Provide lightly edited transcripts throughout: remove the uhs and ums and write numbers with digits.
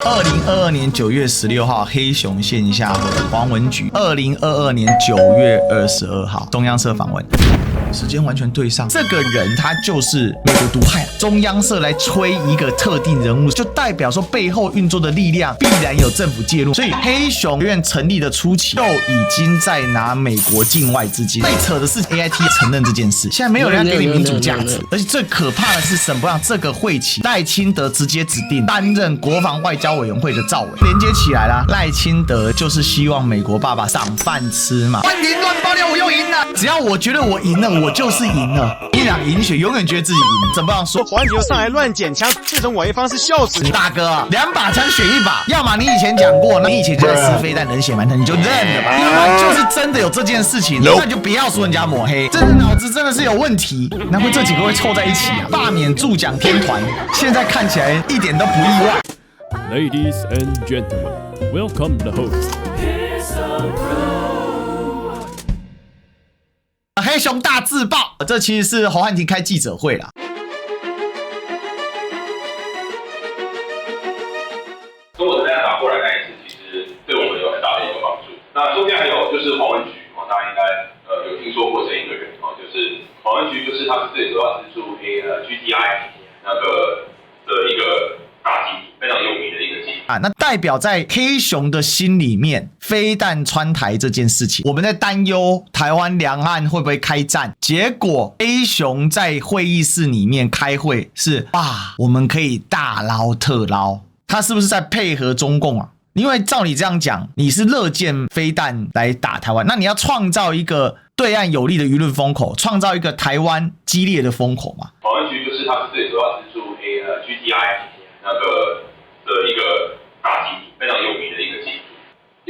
2022年9月16号，黑熊线下会，黄文菊。2022年9月22号，中央社访问。时间完全对上，这个人他就是美国独派，中央社来吹一个特定人物，就代表说背后运作的力量必然有政府介入。所以黑熊院成立的初期就已经在拿美国境外资金。最扯的是 AIT 承认这件事，现在没有人要给你民主价值，而且最可怕的是沈伯洋这个会期，赖清德直接指定担任国防外交委员会的召委，连接起来啦。赖清德就是希望美国爸爸赏饭吃嘛，乱评乱爆料我又赢了，只要我觉得我赢了。我就是赢了，一两赢血，永远觉得自己赢。怎么样说？黄球上来乱捡枪，这种违方是笑死你大哥，2把枪选1把，要么你以前讲过，你以前就在是非但冷血蛮横，你就认了吧。要么就是真的有这件事情，那就不要说人家抹黑，真的脑子真的是有问题。难怪这几个会凑在一起啊，罢免助讲天团，现在看起来一点都不意外。Ladies and gentlemen, welcome the host. 黑熊大自爆，这其实是侯汉廷开记者会啦。中国的那样打过来那一次，其实对我们有很大的一个帮助。那中间还有就是黄文菊大家应该有听说过这一个人就是黄文菊，就是他是最主要资助GTI 那个的一个大基地，非常有名的一个基地。那代表在黑熊的心里面，飞弹穿台这件事情，我们在担忧台湾两岸会不会开战。结果黑熊在会议室里面开会是我们可以大捞特捞，他是不是在配合中共啊？因为照你这样讲，你是乐见飞弹来打台湾，那你要创造一个对岸有利的舆论风口，创造一个台湾激烈的风口嘛。黄文菊就是他是最主要资助GTI 那个的一个大基地，非常有名的一个基地。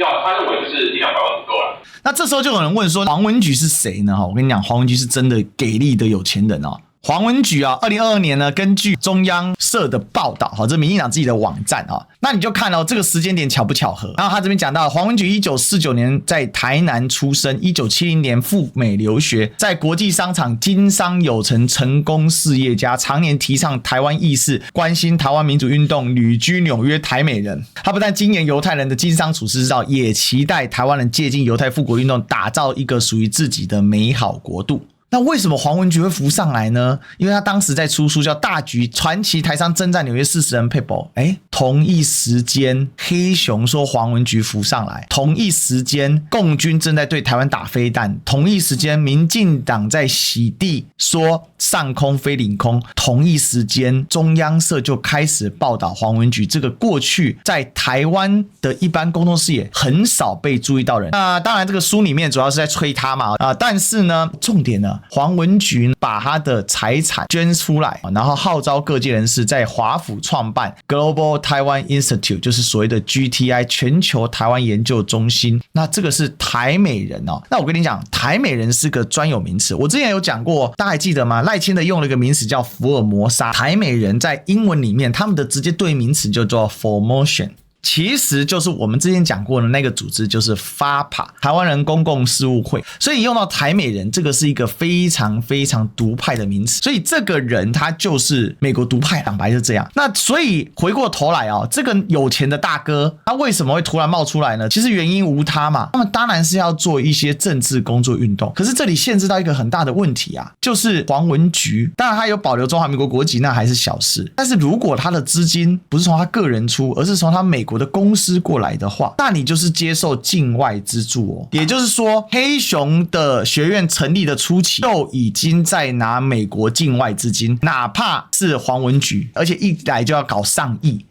他认为就是100-200万不够了。那这时候就有人问说，黄文菊是谁呢？我跟你讲，黄文菊是真的给力的有钱人哦。黄文菊啊，2022年呢，根据中央社的报道，这民进党自己的网站啊，那你就看这个时间点巧不巧合。然后他这边讲到，黄文菊1949年在台南出生，1970年赴美留学，在国际商场经商有成，成功事业家，常年提倡台湾意识，关心台湾民主运动，旅居纽约，台美人。他不但精研犹太人的经商处世之道，也期待台湾人借鉴犹太复国运动，打造一个属于自己的美好国度。那为什么黄文菊会浮上来呢？因为他当时在出书叫《大局传奇台商征战纽约40人配宝》，同一时间黑熊说黄文菊浮上来，同一时间共军正在对台湾打飞弹，同一时间民进党在洗地说上空非领空，同一时间中央社就开始报道黄文菊这个过去在台湾的一般公众视野很少被注意到人。那当然这个书里面主要是在吹他嘛，但是呢重点呢，黄文菊把他的财产捐出来，然后号召各界人士在华府创办 Global Taiwan Institute， 就是所谓的 GTI 全球台湾研究中心。那这个是台美人哦。那我跟你讲，台美人是个专有名词，我之前有讲过，大家还记得吗？赖清德用了一个名词叫福尔摩沙，台美人在英文里面他们的直接对应名词就叫 Formosan，其实就是我们之前讲过的那个组织，就是 FAPA 台湾人公共事务会。所以用到台美人，这个是一个非常非常独派的名词，所以这个人他就是美国独派，讲白就这样。那所以回过头来这个有钱的大哥他为什么会突然冒出来呢？其实原因无他嘛，他们当然是要做一些政治工作运动。可是这里限制到一个很大的问题啊，就是黄文菊当然他有保留中华民国国籍，那还是小事，但是如果他的资金不是从他个人出，而是从他美国的公司过来的话，那你就是接受境外资助也就是说，黑熊的学院成立的初期就已经在拿美国境外资金，哪怕是黄文菊，而且一来就要搞上亿。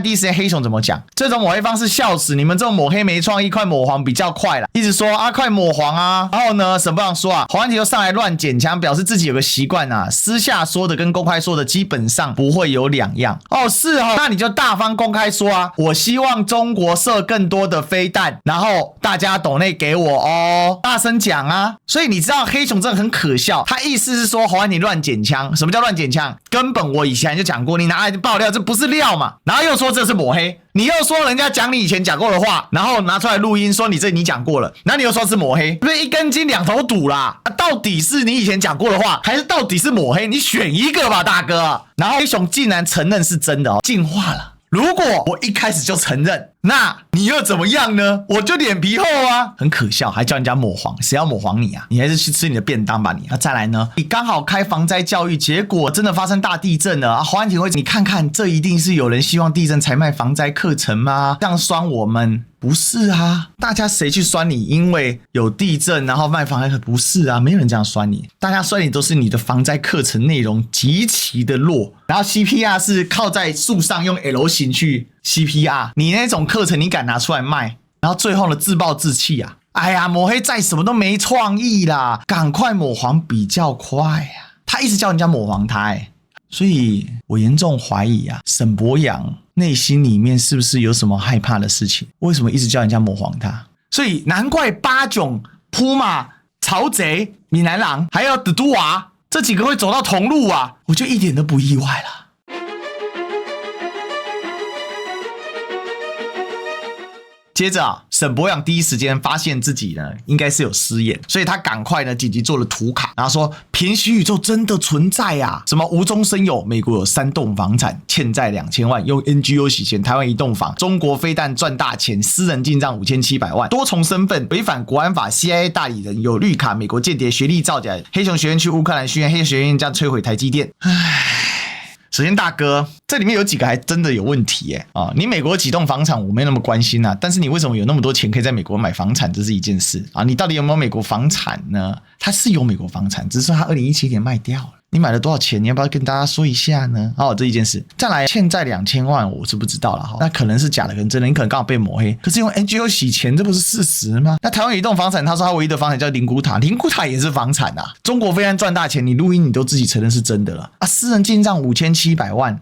第一时间黑熊怎么讲？这种抹黑方式笑死你们，这种抹黑没创意，快抹黄比较快啦。一直说快抹黄啊，然后呢沈伯洋说侯汉廷又上来乱捡枪，表示自己有个习惯私下说的跟公开说的基本上不会有两样。是那你就大方公开说我希望中国射更多的飞弹，然后大家抖内给我大声讲所以你知道黑熊真的很可笑，他意思是说侯汉廷乱捡枪。什么叫乱捡枪？根本我以前就讲过，你拿来爆料这不是料嘛，然后又说这是抹黑，你又说人家讲你以前讲过的话，然后拿出来录音说你讲过了，然后你又说是抹黑，不是一根筋两头堵啦？到底是你以前讲过的话，还是到底是抹黑？你选一个吧，大哥。然后黑熊竟然承认是真的哦，进化了。如果我一开始就承认，那你又怎么样呢？我就脸皮厚啊，很可笑，还叫人家抹黄，谁要抹黄你啊？你还是去吃你的便当吧你。那再来呢？你刚好开防灾教育，结果真的发生大地震了啊！黄安庭会，你看看，这一定是有人希望地震才卖防灾课程吗？这样酸我们？不是啊，大家谁去酸你？因为有地震然后卖防灾课？不是啊，没有人这样酸你，大家酸你都是你的防灾课程内容极其的弱，然后 CPR 是靠在树上用 L 型去 CPR， 你那种课程你敢拿出来卖，然后最后呢自暴自弃啊！哎呀，抹黑再什么都没创意啦，赶快抹黄比较快啊！他一直叫人家抹黄他所以我严重怀疑啊，沈伯洋内心里面是不是有什么害怕的事情？为什么一直叫人家抹黄他？所以难怪八囧、扑马、曹贼、闽南郎还有德都娃这几个会走到同路啊，我就一点都不意外了。接着啊，沈伯洋第一时间发现自己呢应该是有失言，所以他赶快呢紧急做了图卡，然后说平行宇宙真的存在啊，什么无中生有，美国有3栋房产欠债2000万，用 NGO 洗钱，台湾1栋房，中国飞弹赚大钱，私人进账5700万，多重身份，违反国安法 ，CIA 代理人，有绿卡，美国间谍，学历造假，黑熊学院去乌克兰训练，黑熊学院将摧毁台积电，首先大哥，这里面有几个还真的有问题你美国几栋房产我没那么关心但是你为什么有那么多钱可以在美国买房产，这是一件事你到底有没有美国房产呢？他是有美国房产，只是说他2017年卖掉了。你买了多少钱？你要不要跟大家说一下呢？这一件事。再来，欠债2000万，我是不知道了那可能是假的，可能真的，你可能刚好被抹黑。可是用 NGO 洗钱，这不是事实吗？那台湾有一栋房产，他说他唯一的房产叫灵骨塔，灵骨塔也是房产中国飞弹赚大钱，你录音你都自己承认是真的了私人进账5700万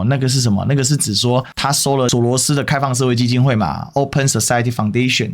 那个是什么？那个是指说他收了索罗斯的开放社会基金会嘛 ，Open Society Foundation。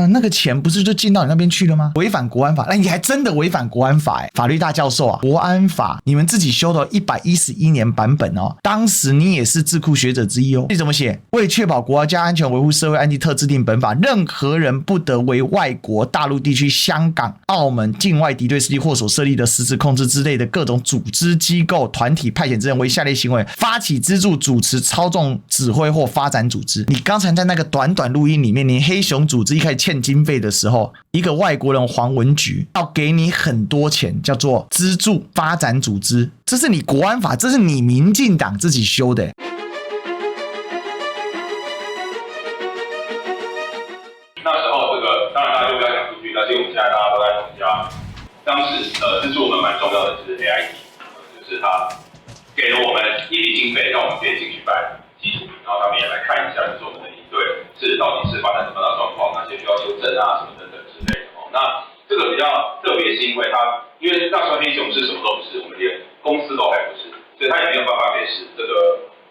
那个钱不是就进到你那边去了吗？违反国安法，那你还真的违反国安法法律大教授国安法你们自己修的111年版本当时你也是智库学者之一你怎么写？为确保国家安全，维护社会安定，特制定本法，任何人不得为外国、大陆地区、香港、澳门境外敌对势力或所设立的实质控制之类的各种组织、机构、团体派遣之人为下列行为发起、资助、主持、操纵、指挥或发展组织。你刚才在那个短短录音里面，你黑熊组织一开始欠经费的时候，一个外国人黄文菊要给你很多钱，叫做资助发展组织，这是你国安法，这是你民进党自己修的那时候这个当然大家就不要讲出去，但是我们现在大家都在同一家。当时资助我们蛮重要的是 AIT， 就是他给了我们一笔经费，让我们可以进去办基础，然后他们也来看一下，就是我们的营队是到底是发展什么样的状况，哪些需要修正什么等等之类的那这个比较特别是因为因为那时候黑熊是什么都不是，我们连公司都还不是，所以他也没有办法给这个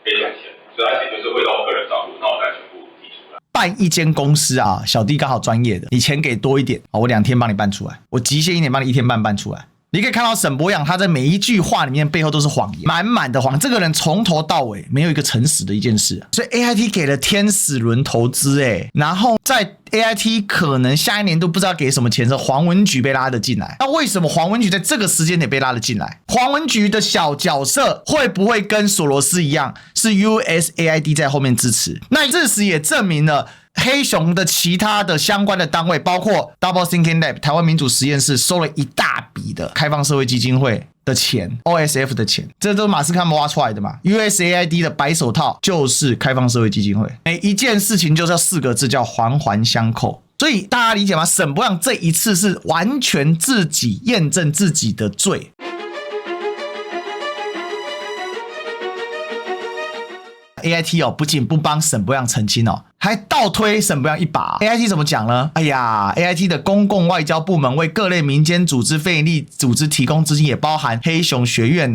给钱，所以他也就是会到我个人账户，那我再全部提出来。办一间公司小弟刚好专业的，你钱给多一点我2天帮你办出来，我极限1点帮你1天半办出来。你可以看到沈伯洋他在每一句话里面背后都是谎言，满满的谎。这个人从头到尾没有一个诚实的一件事所以 AIT 给了天使轮投资然后在 AIT 可能下一年都不知道给什么钱的时候，黄文菊被拉得进来。那为什么黄文菊在这个时间点被拉得进来？黄文菊的小角色会不会跟索罗斯一样是 USAID 在后面支持？那这时也证明了黑熊的其他的相关的单位，包括 Double Thinking Lab 台湾民主实验室收了一大笔的开放社会基金会的钱 OSF 的钱，这都是马斯克他们挖出来的嘛。 USAID 的白手套就是开放社会基金会，每一件事情就是要4个字，叫环环相扣。所以大家理解吗？沈伯洋这一次是完全自己验证自己的罪。AIT 不仅不帮沈伯洋澄清还倒推沈伯洋一把AIT 怎么讲呢？哎呀 ，AIT 的公共外交部门为各类民间组织、非营利组织提供资金，也包含黑熊学院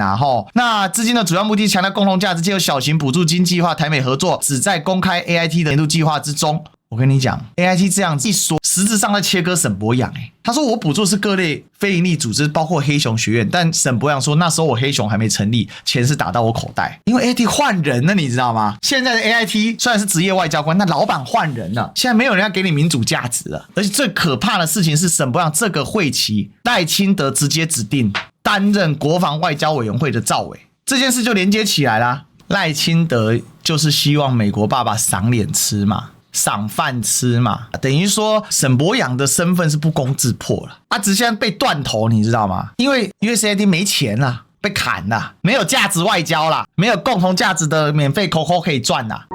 那资金的主要目的强调共同价值，借由小型补助金计划、台美合作，旨在公开 AIT 的年度计划之中。我跟你讲 ，AIT 这样一说，实质上在切割沈伯洋。他说我补助是各类非营利组织，包括黑熊学院，但沈伯洋说那时候我黑熊还没成立，钱是打到我口袋，因为 AIT 换人了，你知道吗？现在的 AIT 虽然是职业外交官，但老板换人了，现在没有人要给你民主价值了。而且最可怕的事情是，沈伯洋这个会期，赖清德直接指定担任国防外交委员会的召委，这件事就连接起来啦。赖清德就是希望美国爸爸赏脸吃嘛。赏饭吃嘛，等于说沈伯洋的身份是不攻自破了。他只现在被断头，你知道吗？因为 USAID 没钱啦，被砍啦，没有价值外交啦，没有共同价值的免费 COCO 可以赚啦。